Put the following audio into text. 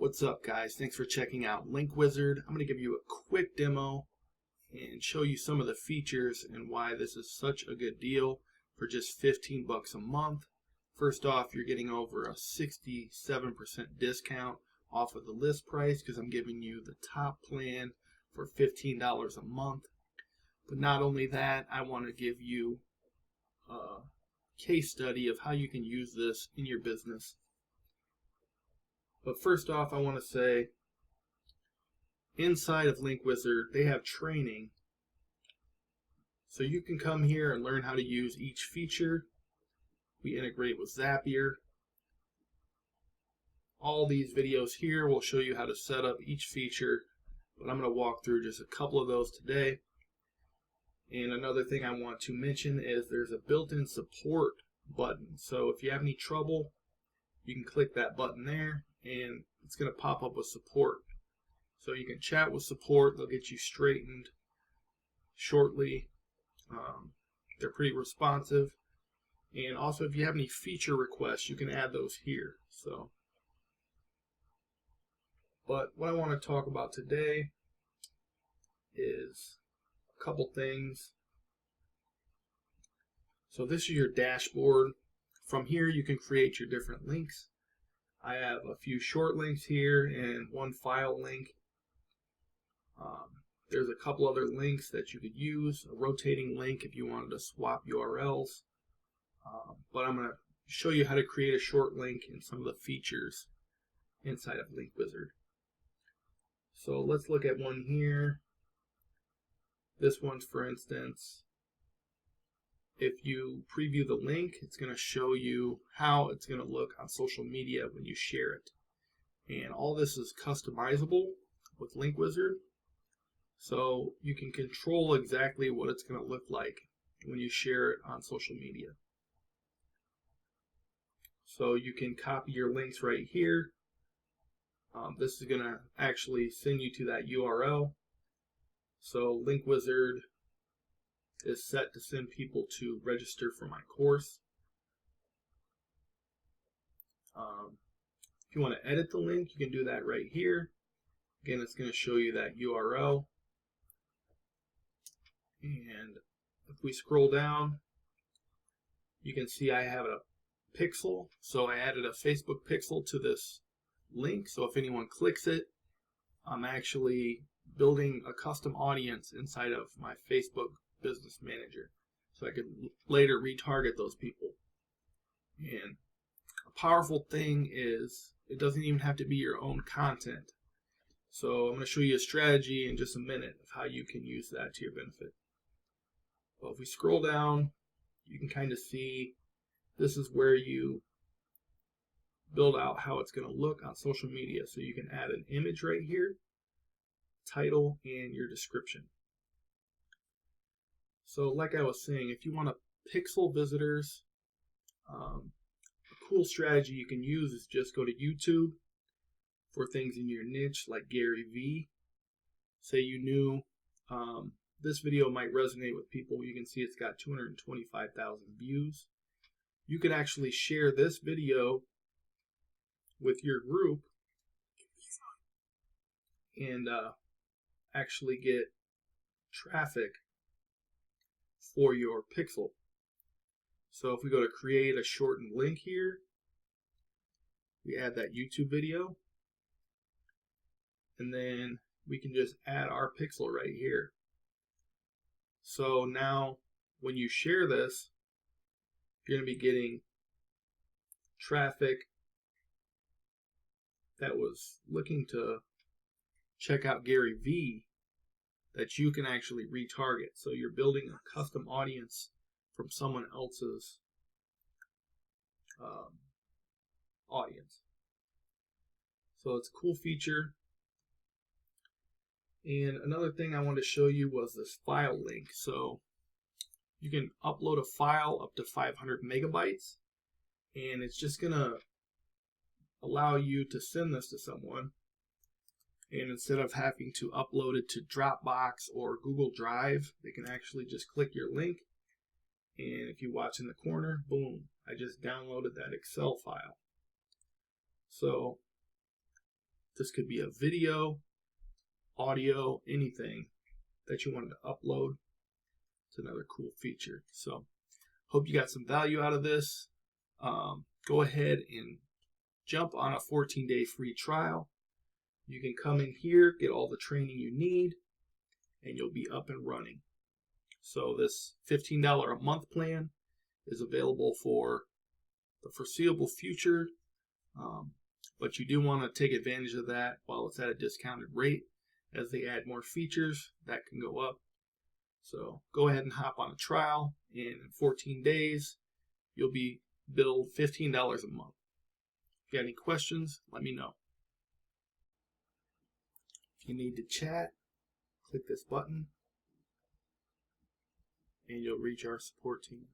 What's up, guys? Thanks for checking out Link Wizard. I'm going to give you a quick demo and show you some of the features and why this is such a good deal for just 15 bucks a month. First off, you're getting over a 67% discount off of the list price because I'm giving you the top plan for $15 a month. But not only that, I want to give you a case study of how you can use this in your business. But first off, I want to say, inside of Link Wizard, they have training. So you can come here and learn how to use each feature. We integrate with Zapier. All these videos here will show you how to set up each feature, but I'm going to walk through just a couple of those today. And another thing I want to mention is there's a built-in support button. So if you have any trouble, you can click that button there and it's going to pop up with support. So you can chat with support. They'll get you straightened shortly. They're pretty responsive. And also, if you have any feature requests, you can add those here. But what I want to talk about today is a couple things. So this is your dashboard. From here, you can create your different links. I have a few short links here and one file link. There's a couple other links that you could use, a rotating link if you wanted to swap URLs. But I'm going to show you how to create a short link and some of the features inside of Link Wizard. So let's look at one here. This one, for instance, if you preview the link, it's going to show you how it's going to look on social media when you share it. And all this is customizable with Link Wizard. So you can control exactly what it's going to look like when you share it on social media. So you can copy your links right here. This is going to actually send you to that URL. So Link Wizard is set to send people to register for my course. If you want to edit the link, you can do that right here. Again, it's going to show you that URL. And if we scroll down, you can see I have a pixel. So I added a Facebook pixel to this link. So if anyone clicks it, I'm actually building a custom audience inside of my Facebook Business Manager, so I can later retarget those people. And a powerful thing is it doesn't even have to be your own content. So I'm going to show you a strategy in just a minute of how you can use that to your benefit. Well, if we scroll down, you can kind of see this is where you build out how it's going to look on social media. So you can add an image right here, title, and your description. So like I was saying, if you want to pixel visitors, a cool strategy you can use is just go to YouTube for things in your niche like Gary V. Say you knew this video might resonate with people. You can see it's got 225,000 views. You could actually share this video with your group and actually get traffic for your pixel. So if we go to create a shortened link here, we add that YouTube video, and then we can just add our pixel right here. So now when you share this, you're going to be getting traffic that was looking to check out Gary V that you can actually retarget. So you're building a custom audience from someone else's audience. So it's a cool feature. And another thing I wanted to show you was this file link. So you can upload a file up to 500 megabytes, and it's just going to allow you to send this to someone. And instead of having to upload it to Dropbox or Google Drive, they can actually just click your link. And if you watch in the corner, boom, I just downloaded that Excel file. So This could be a video, audio, anything that you wanted to upload. It's another cool feature. So hope you got some value out of this. Go ahead and jump on a 14-day free trial. You can come in here, get all the training you need, and you'll be up and running. So this $15 a month plan is available for the foreseeable future, but you do want to take advantage of that while it's at a discounted rate. As they add more features, that can go up. So go ahead and hop on a trial. In 14 days, you'll be billed $15 a month. If you got any questions, let me know. If you need to chat, click this button and you'll reach our support team.